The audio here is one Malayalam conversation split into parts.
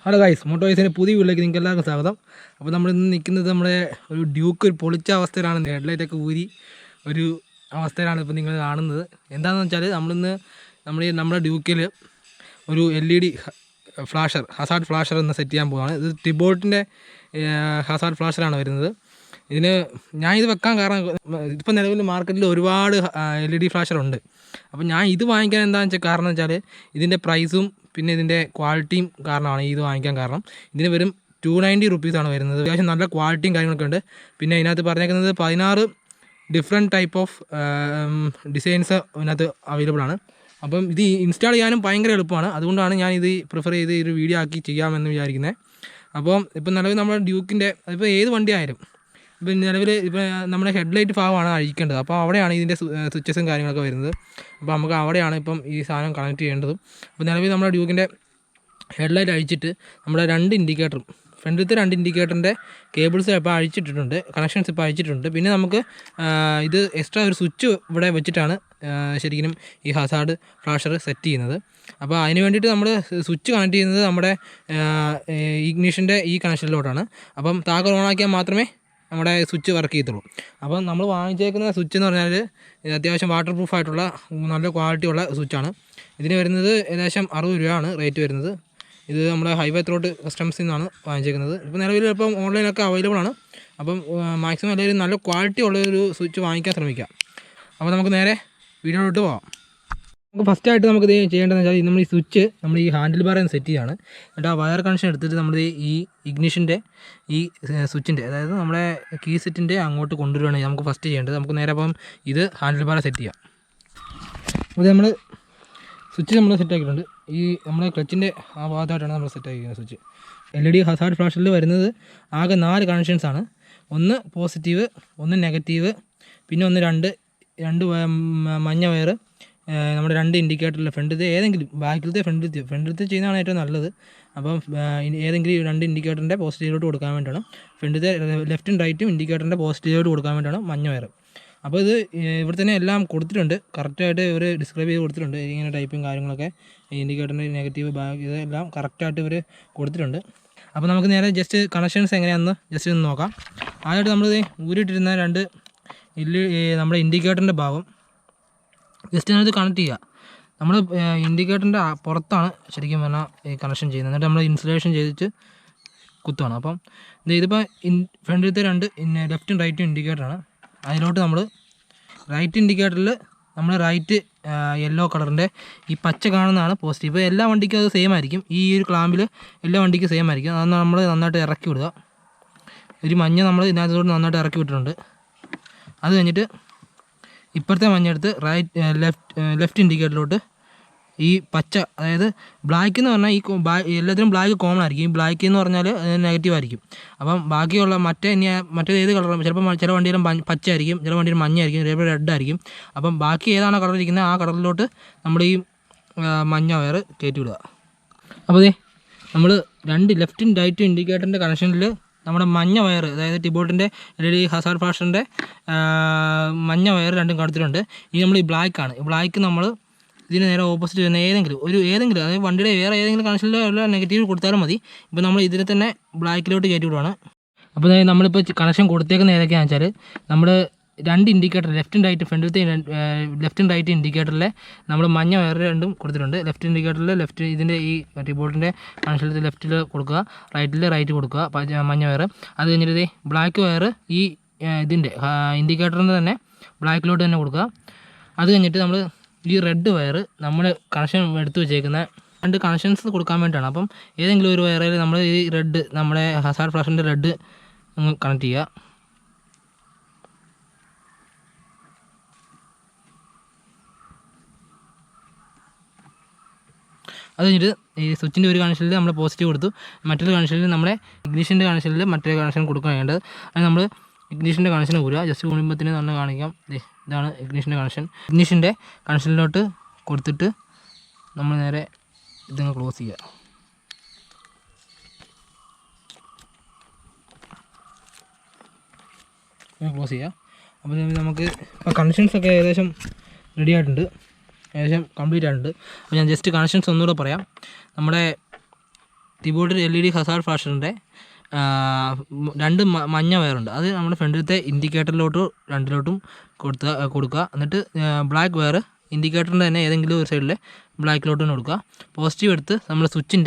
ഹലോ ഗൈസ്, മോട്ടോവേഴ്സിൻ്റെ പുതിയ വീട്ടിലേക്ക് നിങ്ങൾക്ക് എല്ലാവർക്കും സ്വാഗതം. അപ്പോൾ നമ്മളിന്ന് നിൽക്കുന്നത് നമ്മുടെ ഒരു ഡ്യൂക്ക് ഒരു പൊളിച്ച അവസ്ഥയിലാണ്. ഹെഡ്ലൈറ്റൊക്കെ ഊരി ഒരു അവസ്ഥയിലാണ് ഇപ്പോൾ നിങ്ങൾ കാണുന്നത്. എന്താണെന്ന് വെച്ചാൽ നമ്മുടെ ഡ്യൂക്കിൽ ഒരു LED ഫ്ലാഷർ, ഹസാർഡ് ഫ്ലാഷർ എന്ന് സെറ്റ് ചെയ്യാൻ പോവുകയാണ്. ഇത് ടിബോൾട്ടിൻ്റെ ഹസാർഡ് ഫ്ലാഷറാണ് വരുന്നത്. ഞാനിത് വെക്കാൻ കാരണം ഇപ്പോൾ നിലവിൽ മാർക്കറ്റിൽ ഒരുപാട് LED ഫ്ലാഷറുണ്ട്. അപ്പോൾ ഞാൻ ഇത് വാങ്ങിക്കാൻ എന്താണെന്ന് വെച്ചാൽ കാരണം വെച്ചാൽ ഇതിൻ്റെ പ്രൈസും പിന്നെ ഇതിൻ്റെ ക്വാളിറ്റിയും കാരണമാണ് ഇത് വാങ്ങിക്കാൻ കാരണം. ഇതിന് വെറും 290 റുപ്പീസാണ് വരുന്നത്. അത്യാവശ്യം നല്ല ക്വാളിറ്റിയും കാര്യങ്ങളൊക്കെ ഉണ്ട്. പിന്നെ ഇതിനകത്ത് പറഞ്ഞേക്കുന്നത് 16 ഡിഫറെൻറ്റ് ടൈപ്പ് ഓഫ് ഡിസൈൻസ് ഇതിനകത്ത് അവൈലബിൾ ആണ്. അപ്പം ഇത് ഇൻസ്റ്റാൾ ചെയ്യാനും ഭയങ്കര എളുപ്പമാണ്. അതുകൊണ്ടാണ് ഞാൻ ഇത് പ്രിഫർ ചെയ്ത് ഒരു വീഡിയോ ആക്കി ചെയ്യാമെന്ന് വിചാരിക്കുന്നത്. അപ്പം ഇപ്പം നിലവിൽ നമ്മുടെ ഡ്യൂക്കിൻ്റെ അതിപ്പോൾ ഏത് വണ്ടി ആയാലും ഇപ്പം നിലവിൽ ഇപ്പോൾ നമ്മുടെ ഹെഡ്ലൈറ്റ് ഭാഗമാണ് അഴിക്കേണ്ടത്. അപ്പോൾ അവിടെയാണ് ഇതിൻ്റെ സ്വിച്ചസും കാര്യങ്ങളൊക്കെ വരുന്നത്. അപ്പോൾ നമുക്ക് അവിടെയാണ് ഇപ്പം ഈ സാധനം കണക്ട് ചെയ്യേണ്ടതും. അപ്പോൾ നിലവിൽ നമ്മുടെ ഡ്യൂക്കിൻ്റെ ഹെഡ്ലൈറ്റ് അഴിച്ചിട്ട് നമ്മുടെ 2 ഇൻഡിക്കേറ്ററും ഫ്രണ്ടിലത്തെ 2 ഇൻഡിക്കേറ്ററിൻ്റെ കേബിൾസ് ഇപ്പോൾ അഴിച്ചിട്ടിട്ടുണ്ട്, കണക്ഷൻസ് ഇപ്പോൾ അഴിച്ചിട്ടുണ്ട്. പിന്നെ നമുക്ക് ഇത് എക്സ്ട്രാ ഒരു സ്വിച്ച് ഇവിടെ വെച്ചിട്ടാണ് ശരിക്കും ഈ ഹസാർഡ് ഫ്ലാഷർ സെറ്റ് ചെയ്യുന്നത്. അപ്പോൾ അതിന് വേണ്ടിയിട്ട് നമ്മൾ സ്വിച്ച് കണക്ട് ചെയ്യുന്നത് നമ്മുടെ ഇഗ്നിഷൻ്റെ ഈ കണക്ഷനിലോട്ടാണ്. അപ്പം താക്കോൽ ഓണാക്കിയാൽ മാത്രമേ നമ്മുടെ സ്വിച്ച് വർക്ക് ചെയ്യത്തുള്ളൂ. അപ്പം നമ്മൾ വാങ്ങിച്ചേക്കുന്ന സ്വിച്ച് എന്ന് പറഞ്ഞാൽ അത്യാവശ്യം വാട്ടർ പ്രൂഫായിട്ടുള്ള നല്ല ക്വാളിറ്റിയുള്ള സ്വിച്ചാണ്. ഇതിന് വരുന്നത് ഏകദേശം 60 രൂപയാണ് റേറ്റ് വരുന്നത്. ഇത് നമ്മുടെ ഹൈവേ ത്രോട്ട് കസ്റ്റംസിൽ നിന്നാണ് വാങ്ങിച്ചേക്കുന്നത്. ഇപ്പോൾ നിലവിൽ ഇപ്പം ഓൺലൈനൊക്കെ അവൈലബിൾ ആണ്. അപ്പം മാക്സിമം എല്ലാവരും നല്ല ക്വാളിറ്റി ഉള്ളൊരു സ്വിച്ച് വാങ്ങിക്കാൻ ശ്രമിക്കാം. അപ്പോൾ നമുക്ക് നേരെ വീഡിയോയിലോട്ട് പോകാം. നമുക്ക് ഫസ്റ്റായിട്ട് നമുക്ക് ഇത് ചെയ്യേണ്ടതെന്ന് വെച്ചാൽ നമ്മൾ ഈ സ്വിച്ച് നമ്മൾ ഈ ഹാൻഡിൽ ബാറിൽ നിന്ന് സെറ്റ് ചെയ്യാണ്. എന്നിട്ട് ആ വയർ കണക്ഷൻ എടുത്തിട്ട് നമ്മൾ ഈ ഇഗ്നിഷൻ്റെ ഈ സ്വിച്ചിൻ്റെ, അതായത് നമ്മുടെ കീ സെറ്റിൻ്റെ അങ്ങോട്ട് കൊണ്ടുവരികയാണെങ്കിൽ നമുക്ക് ഫസ്റ്റ് ചെയ്യേണ്ടത്. നമുക്ക് നേരെ അപ്പം ഇത് ഹാൻഡിൽ ബാർ സെറ്റ് ചെയ്യാം. അപ്പോൾ നമ്മൾ സ്വിച്ച് നമ്മൾ സെറ്റാക്കിയിട്ടുണ്ട്. ഈ നമ്മുടെ ക്ലച്ചിൻ്റെ ആ ഭാഗത്തായിട്ടാണ് നമ്മൾ സെറ്റാക്കിയിരിക്കുന്നത് സ്വിച്ച്. LED ഹസാർഡ് ഫ്ലാഷറിൽ വരുന്നത് ആകെ 4 കണക്ഷൻസാണ്. ഒന്ന് പോസിറ്റീവ്, ഒന്ന് നെഗറ്റീവ്, പിന്നെ ഒന്ന് രണ്ട് മഞ്ഞ വയർ, നമ്മുടെ 2 ഇൻഡിക്കേറ്ററിൽ ഫ്രണ്ടിലത്തെ ഏതെങ്കിലും, ഫ്രണ്ടിലത്തെ ചെയ്യുന്നതാണ് ഏറ്റവും നല്ലത്. അപ്പം ഏതെങ്കിലും 2 ഇൻഡിക്കേറ്ററിൻ്റെ പോസിറ്റീവിലോട്ട് കൊടുക്കാൻ വേണ്ടിയാണ്. ഫ്രണ്ടിലത്തെ ലെഫ്റ്റും റൈറ്റും ഇൻഡിക്കേറ്ററിൻ്റെ പോസിറ്റീവിലോട്ട് കൊടുക്കാൻ വേണ്ടിയാണ് മഞ്ഞ വയർ. അപ്പോൾ ഇത് ഇവിടെ തന്നെ എല്ലാം കൊടുത്തിട്ടുണ്ട്, കറക്റ്റായിട്ട് ഇവർ ഡിസ്ക്രൈബ് ചെയ്ത് കൊടുത്തിട്ടുണ്ട്. ഇങ്ങനെ ടൈപ്പും കാര്യങ്ങളൊക്കെ ഇൻഡിക്കേറ്ററിൻ്റെ നെഗറ്റീവ് ബാക്ക് ഇതെല്ലാം കറക്റ്റായിട്ട് ഇവർ കൊടുത്തിട്ടുണ്ട്. അപ്പോൾ നമുക്ക് നേരെ ജസ്റ്റ് കണക്ഷൻസ് എങ്ങനെയാണെന്ന് ജസ്റ്റ് ഒന്ന് നോക്കാം. ആദ്യമായിട്ട് നമ്മളിത് ഊരിയിട്ടിരുന്ന 2 നമ്മുടെ ഇൻഡിക്കേറ്ററിൻ്റെ ഭാഗം ജസ്റ്റ് ഞാനത് കണക്ട് ചെയ്യുക. നമ്മൾ ഇൻഡിക്കേറ്ററിൻ്റെ പുറത്താണ് ശരിക്കും പറഞ്ഞാൽ ഈ കണക്ഷൻ ചെയ്യുന്നത്. എന്നിട്ട് നമ്മൾ ഇൻസുലേഷൻ ചെയ്തിട്ട് കുത്തുകയാണ്. അപ്പം ഇതിപ്പോൾ ഫ്രണ്ടിലത്തെ 2 ലെഫ്റ്റും റൈറ്റും ഇൻഡിക്കേറ്ററാണ്. അതിലോട്ട് നമ്മൾ റൈറ്റ് ഇൻഡിക്കേറ്ററിൽ നമ്മൾ റൈറ്റ് യെല്ലോ കളറിൻ്റെ ഈ പച്ച കാണുന്നതാണ് പോസിറ്റീവ്. ഇപ്പോൾ എല്ലാ വണ്ടിക്കും അത് സെയിം ആയിരിക്കും. ഈ ഒരു ക്ലാമ്പിൽ എല്ലാ വണ്ടിക്കും സെയിം ആയിരിക്കും. അത് നമ്മൾ നന്നായിട്ട് ഇറക്കി വിടുക. ഒരു മഞ്ഞ നമ്മൾ ഇതിനകത്തോട്ട് നന്നായിട്ട് ഇറക്കി വിട്ടിട്ടുണ്ട്. അത് കഴിഞ്ഞിട്ട് ഇപ്പുറത്തെ മഞ്ഞെടുത്ത് ലെഫ്റ്റ് ഇൻഡിക്കേറ്ററിലോട്ട് ഈ പച്ച, അതായത് ബ്ലാക്ക് എന്ന് പറഞ്ഞാൽ എല്ലാത്തിനും ബ്ലാക്ക് കോമൺ ആയിരിക്കും. ഈ ബ്ലാക്ക് എന്ന് പറഞ്ഞാൽ നെഗറ്റീവ് ആയിരിക്കും. അപ്പം ബാക്കിയുള്ള മറ്റേത് ഏത് കളറും ചിലപ്പോൾ ചില വണ്ടിയിലും പച്ച ആയിരിക്കും, ചില വണ്ടിയിലും മഞ്ഞ ആയിരിക്കും, ചിലപ്പോൾ റെഡ് ആയിരിക്കും. അപ്പം ബാക്കി ഏതാണോ കളർ ഇരിക്കുന്നത് ആ കളറിലോട്ട് നമ്മൾ ഈ മഞ്ഞ വയർ കയറ്റി വിടുക. അപ്പോൾ നമ്മൾ 2 ലെഫ്റ്റും റൈറ്റും ഇൻഡിക്കേറ്ററിൻ്റെ കണക്ഷനിൽ നമ്മുടെ മഞ്ഞ വയർ, അതായത് ടിബോൾട്ടിൻ്റെ LED ഹസാർഡ് ഫ്ലാഷറിൻ്റെ മഞ്ഞ വയർ 2 കൊടുത്തിട്ടുണ്ട്. ഇനി നമ്മൾ ഈ ബ്ലാക്കാണ്. ഈ ബ്ലാക്ക് നമ്മൾ ഇതിന് നേരെ ഓപ്പോസിറ്റ് വരുന്ന ഏതെങ്കിലും അതായത് വണ്ടിയുടെ വേറെ ഏതെങ്കിലും കണക്ഷനിലുള്ള നെഗറ്റീവ് കൊടുത്താലും മതി. ഇപ്പോൾ നമ്മൾ ഇതിനെ തന്നെ ബ്ലാക്കിലോട്ട് കയറ്റി വിടുവാണ്. അപ്പോൾ നമ്മളിപ്പോൾ കണക്ഷൻ കൊടുത്തേക്കുന്ന ഏതൊക്കെയാണെന്ന് വെച്ചാൽ നമ്മൾ 2 ഇൻഡിക്കേറ്റർ ലെഫ്റ്റും റൈറ്റ് ഫ്രണ്ടിലത്തെ ലെഫ്റ്റും റൈറ്റ് ഇൻഡിക്കേറ്ററിലെ നമ്മൾ മഞ്ഞ വയർ 2 കൊടുത്തിട്ടുണ്ട്. ലെഫ്റ്റ് ഇൻഡിക്കേറ്ററിൽ ഇതിൻ്റെ ഈ ടിബോൾട്ടിൻ്റെ കണക്ഷനിൽ ലെഫ്റ്റിൽ കൊടുക്കുക, റൈറ്റിൽ റൈറ്റ് കൊടുക്കുക മഞ്ഞ വയർ. അത് കഴിഞ്ഞിട്ട് ബ്ലാക്ക് വയർ ഈ ഇതിൻ്റെ ഇൻഡിക്കേറ്ററിൻ്റെ തന്നെ ബ്ലാക്കിലോട്ട് തന്നെ കൊടുക്കുക. അത് കഴിഞ്ഞിട്ട് നമ്മൾ ഈ റെഡ് വയർ നമ്മൾ കണക്ഷൻ എടുത്ത് വെച്ചേക്കുന്ന 2 കണക്ഷൻസ് കൊടുക്കാൻ വേണ്ടിയിട്ടാണ്. അപ്പം ഏതെങ്കിലും ഒരു വയറിൽ നമ്മൾ ഈ റെഡ്, നമ്മുടെ ഹസാർഡ് ഫ്ലാഷിൻ്റെ റെഡ് കണക്ട് ചെയ്യുക. അത് കഴിഞ്ഞിട്ട് ഈ സ്വിച്ചിൻ്റെ ഒരു കണക്ഷനിൽ നമ്മൾ പോസിറ്റീവ് കൊടുത്തു, മറ്റൊരു കണക്ഷനിൽ നമ്മുടെ ഇഗ്നിഷൻ്റെ കണക്ഷനിൽ മറ്റൊരു കണക്ഷൻ കൊടുക്കാൻ വേണ്ടത്. അത് നമ്മൾ ഇഗ്നിഷൻ്റെ കണക്ഷൻ ഊരുക. ജസ്റ്റ് ഊരുമ്പത്തിന് തന്നെ കാണിക്കാം. ഇതാണ് ഇഗ്നിഷൻ്റെ കണക്ഷൻ. ഇഗ്നിഷൻ്റെ കണക്ഷനിലോട്ട് കൊടുത്തിട്ട് നമ്മൾ നേരെ ഇതങ്ങ് ക്ലോസ് ചെയ്യുക. ക്ലോസ് ചെയ്യുക. അപ്പോൾ നമുക്ക് ഇപ്പോൾ കണക്ഷൻസൊക്കെ ഏകദേശം റെഡി ആയിട്ടുണ്ട്, ഏകദേശം കംപ്ലീറ്റ് ആയിട്ടുണ്ട്. അപ്പോൾ ഞാൻ ജസ്റ്റ് കണക്ഷൻസ് ഒന്നുകൂടെ പറയാം. നമ്മുടെ Tbolt LED ഹസാർഡ് ഫ്ലാഷറിൻ്റെ 2 മഞ്ഞ വയറുണ്ട്. അത് നമ്മുടെ ഫ്രണ്ടിലത്തെ ഇൻഡിക്കേറ്ററിലോട്ട് രണ്ടിലോട്ടും കൊടുക്കുക. എന്നിട്ട് ബ്ലാക്ക് വയർ ഇൻഡിക്കേറ്ററിൻ്റെ തന്നെ ഏതെങ്കിലും ഒരു സൈഡിൽ ബ്ലാക്കിലോട്ട് തന്നെ കൊടുക്കുക. പോസിറ്റീവ് എടുത്ത് നമ്മുടെ സ്വിച്ചിൽ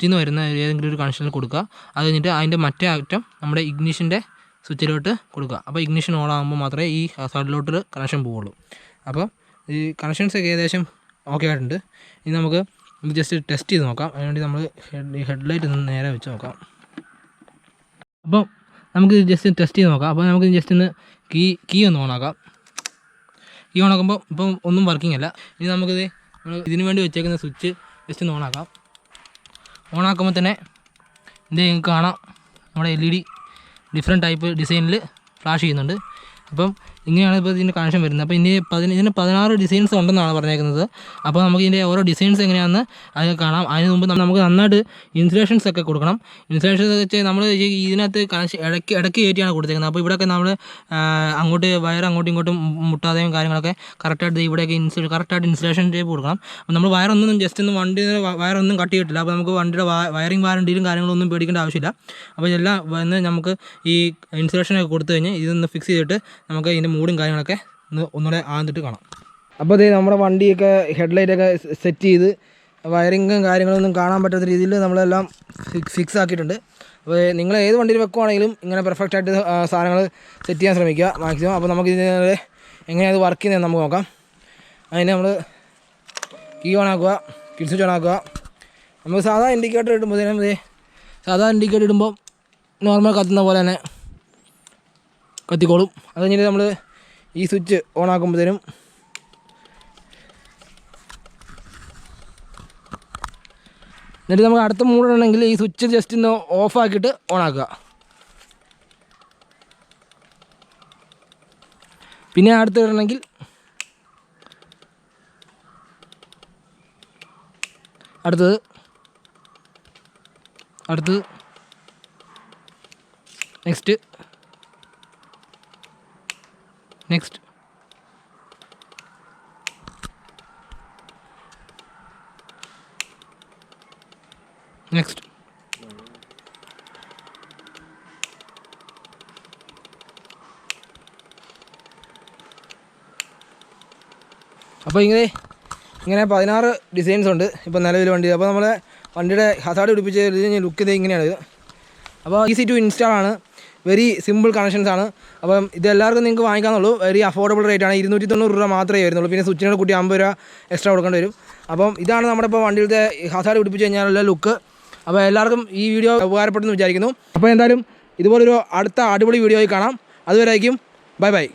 നിന്ന് വരുന്ന ഏതെങ്കിലും ഒരു കണക്ഷനിൽ കൊടുക്കുക. അത് കഴിഞ്ഞിട്ട് അതിൻ്റെ മറ്റേ അറ്റം നമ്മുടെ ഇഗ്നിഷൻ്റെ സ്വിച്ചിലോട്ട് കൊടുക്കുക. അപ്പോൾ ഇഗ്നിഷൻ ഓൺ ആകുമ്പോൾ മാത്രമേ ഈ ഹസാർഡിലോട്ട് കണക്ഷൻ പോവുള്ളൂ. അപ്പോൾ ഈ കണക്ഷൻസൊക്കെ ഏകദേശം ഓക്കെ ആയിട്ടുണ്ട്. ഇനി നമുക്ക് ഇത് ജസ്റ്റ് ടെസ്റ്റ് ചെയ്ത് നോക്കാം. അതിനുവേണ്ടി നമ്മൾ ഹെഡ്ലൈറ്റ് ഒന്ന് നേരെ വെച്ച് നോക്കാം. അപ്പോൾ നമുക്ക് ജസ്റ്റ് ടെസ്റ്റ് ചെയ്ത് നോക്കാം. അപ്പോൾ നമുക്ക് ജസ്റ്റ് ഒന്ന് കീ ഒന്ന് ഓണാക്കാം. കീ ഓണാക്കുമ്പോൾ ഇപ്പം ഒന്നും വർക്കിംഗ് അല്ല. ഇനി നമുക്കിത് ഇതിന് വേണ്ടി വെച്ചേക്കുന്ന സ്വിച്ച് ജസ്റ്റ് ഒന്ന് ഓണാക്കാം. ഓണാക്കുമ്പോൾ തന്നെ ഇത് നിങ്ങൾക്ക് കാണാം, നമ്മുടെ LED ഡിഫറെൻറ്റ് ടൈപ്പ് ഡിസൈനിൽ ഫ്ലാഷ് ചെയ്യുന്നുണ്ട്. അപ്പം ഇങ്ങനെയാണ് ഇപ്പോൾ ഇതിൻ്റെ കണക്ഷൻ വരുന്നത്. അപ്പോൾ ഇതിന് 16 ഡിസൈൻസ് ഉണ്ടെന്നാണ് പറഞ്ഞേക്കുന്നത്. അപ്പോൾ നമുക്ക് ഇതിൻ്റെ ഓരോ ഡിസൈൻസ് എങ്ങനെയാണെന്ന് അത് കാണാം. അതിന് മുമ്പ് നമുക്ക് നന്നായിട്ട് ഇൻസുലേഷൻസ് ഒക്കെ കൊടുക്കണം. ഇൻസുലേഷൻസ് വെച്ച് നമ്മൾ ഇതിനകത്ത് കണക്ഷൻ ഇടയ്ക്ക് കയറ്റിയാണ് കൊടുത്തേക്കുന്നത്. അപ്പോൾ ഇവിടെയൊക്കെ നമ്മൾ വയർ അങ്ങോട്ടും ഇങ്ങോട്ടും മുട്ടാതെയും കാര്യങ്ങളൊക്കെ കറക്റ്റായിട്ട് ഇവിടെയൊക്കെ കറക്റ്റായിട്ട് ഇൻസുലേഷൻ ടേപ്പ് കൊടുക്കണം. അപ്പോൾ നമ്മൾ വയറൊന്നും ജസ്റ്റ് ഒന്ന് വണ്ടിയുടെ വയറൊന്നും കട്ട് ചെയ്തിട്ടില്ല. അപ്പോൾ നമുക്ക് വണ്ടിയുടെ വയറിംഗ് വാറണ്ടിയിലും കാര്യങ്ങളൊന്നും പേടിക്കേണ്ട ആവശ്യമില്ല. അപ്പോൾ ഇതെല്ലാം വന്ന് നമുക്ക് ഈ ഇൻസുലേഷനൊക്കെ കൊടുത്തു കഴിഞ്ഞ് ഇതൊന്ന് ഫിക്സ് ചെയ്തിട്ട് നമുക്ക് ഇതിൻ്റെ മൂടും കാര്യങ്ങളൊക്കെ ഒന്നുകൂടെ ആന്നിട്ട് കാണാം. അപ്പോൾ ഇത് നമ്മുടെ വണ്ടിയൊക്കെ ഹെഡ്ലൈറ്റൊക്കെ സെറ്റ് ചെയ്ത് വയറിങ്ങും കാര്യങ്ങളൊന്നും കാണാൻ പറ്റാത്ത രീതിയിൽ നമ്മളെല്ലാം ഫിക്സ് ആക്കിയിട്ടുണ്ട്. അപ്പോൾ നിങ്ങൾ ഏത് വണ്ടിയിൽ വെക്കുവാണെങ്കിലും ഇങ്ങനെ പെർഫെക്റ്റായിട്ട് സാധനങ്ങൾ സെറ്റ് ചെയ്യാൻ ശ്രമിക്കുക മാക്സിമം. അപ്പോൾ നമുക്ക് ഇതിന് എങ്ങനെയാണ് വർക്ക് ചെയ്യുന്നത് നമുക്ക് നോക്കാം. അതിന് നമ്മൾ കീ ഓൺ ആക്കുക, കിഡ് സ്വിച്ച് ഓൺ ആക്കുക. നമുക്ക് സാധാ ഇൻഡിക്കേറ്റർ ഇടുമ്പോഴത്തേനും സാധാ ഇൻഡിക്കേറ്റർ ഇടുമ്പോൾ നോർമൽ കത്തുന്ന പോലെ തന്നെ കത്തിക്കോളും. അത് കഴിഞ്ഞിട്ട് നമ്മൾ ഈ സ്വിച്ച് ഓൺ ആക്കുമ്പോഴത്തേനും എന്നിട്ട് നമുക്ക് അടുത്ത മൂടണമെങ്കിൽ ഈ സ്വിച്ച് ജസ്റ്റ് ഒന്ന് ഓഫാക്കിയിട്ട് ഓൺ ആക്കുക. പിന്നെ അടുത്ത് ഇടണമെങ്കിൽ അടുത്തത് നെക്സ്റ്റ് അപ്പോൾ ഇങ്ങനെ 16 ഡിസൈൻസ് ഉണ്ട് ഇപ്പോൾ നിലവിൽ വണ്ടി. അപ്പോൾ നമ്മളെ വണ്ടിയുടെ ഹസാർഡ് പിടിപ്പിച്ച് ലുക്ക് ചെയ്ത് ഇങ്ങനെയാണ് ഇത്. അപ്പോൾ ഈസി ടു ഇൻസ്റ്റാൾ ആണ്, വെരി സിമ്പിൾ കണക്ഷൻസ് ആണ്. അപ്പം ഇതെല്ലാവർക്കും നിങ്ങൾക്ക് വാങ്ങിക്കാന്നുള്ളൂ. വെരി അഫോർഡബിൾ റേറ്റ് ആണ്. 290 രൂപ മാത്രമേ വരുന്നുള്ളൂ. പിന്നെ സ്വിച്ചിനോട് കൂട്ടി 50 രൂപ എക്സ്ട്രാ കൊടുക്കേണ്ടി വരും. അപ്പം ഇതാണ് നമ്മുടെ ഇപ്പോൾ വണ്ടിയിലത്തെ ഹസാർഡ് പിടിപ്പിച്ച് കഴിഞ്ഞാലുള്ള ലുക്ക്. അപ്പോൾ എല്ലാവർക്കും ഈ വീഡിയോ ഉപകാരപ്പെട്ടെന്ന് വിചാരിക്കുന്നു. അപ്പോൾ എന്തായാലും ഇതുപോലൊരു അടുത്ത അടിപൊളി വീഡിയോയിൽ കാണാം. അതുവരെയായിരിക്കും ബൈ.